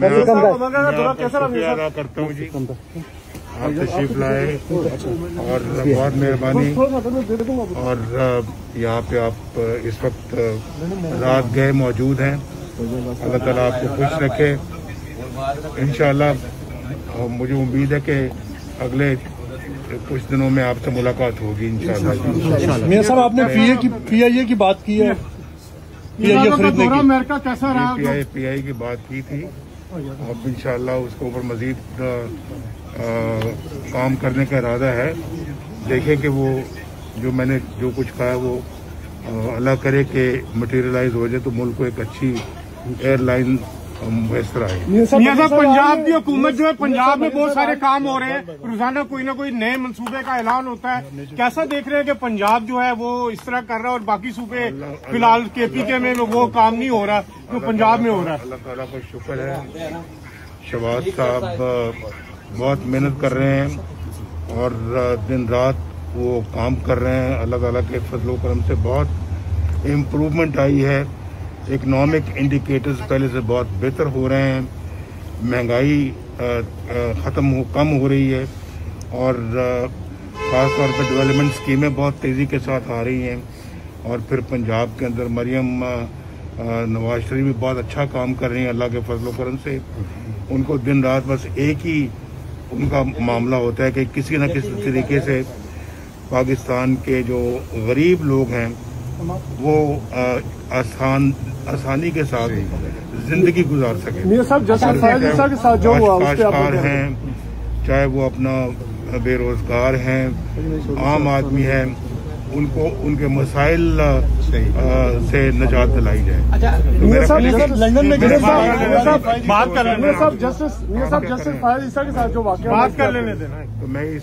शुक्रिया अदा करता हूँ जी, आप तशरीफ लाए और बहुत मेहरबानी। और यहाँ पे आप इस वक्त रात गए मौजूद हैं, अल्लाह ताला आपको खुश रखे इंशाअल्लाह। मुझे उम्मीद है कि अगले कुछ दिनों में आपसे मुलाकात होगी इंशाअल्लाह। मियां साहब, आपने PIA की बात की है, PIA खरीदने की, अमेरिका कैसा रहा? PIA की बात की थी, अब इंशाअल्लाह उसके ऊपर मजीद काम करने का इरादा है। देखें कि वो जो मैंने जो कुछ कहा वो अल्लाह करे कि मटेरियलाइज हो जाए तो मुल्क को एक अच्छी एयरलाइन मुयसर आए। मियां साहब, पंजाब की हुकूमत जो है, पंजाब में बहुत सारे काम हो रहे हैं, रोजाना कोई ना कोई नए मंसूबे का ऐलान होता है। कैसा देख रहे हैं कि पंजाब जो है वो इस तरह कर रहा है और बाकी सूबे फिलहाल KPK में वो काम नहीं हो रहा जो पंजाब में हो रहा है? अल्लाह ताला का शुक्र है, शहबाज साहब बहुत मेहनत कर रहे हैं और दिन रात वो काम कर रहे हैं। अल्लाह ताला के फजलो करम से बहुत इम्प्रूवमेंट आई है, इकनॉमिक इंडिकेटर्स पहले से बहुत बेहतर हो रहे हैं, महंगाई कम हो रही है और ख़ास तौर पर डेवलपमेंट स्कीमें बहुत तेज़ी के साथ आ रही हैं। और फिर पंजाब के अंदर मरियम नवाज शरीफ भी बहुत अच्छा काम कर रही हैं अल्लाह के फजलो करम से। उनको दिन रात बस एक ही उनका मामला होता है कि किसी न किसी तरीके से पाकिस्तान के जो गरीब लोग हैं वो आसानी के साथ जिंदगी गुजार सके। काश्तकार हैं, चाहे वो अपना बेरोजगार हैं, आम आदमी हैं, उनको उनके मसाइल से निजात दिलाई जाए। लंदन में बात कर लेने जस्टिस फायद ईसा के साथ जो वाकया बात कर लेने देना। तो मैं इस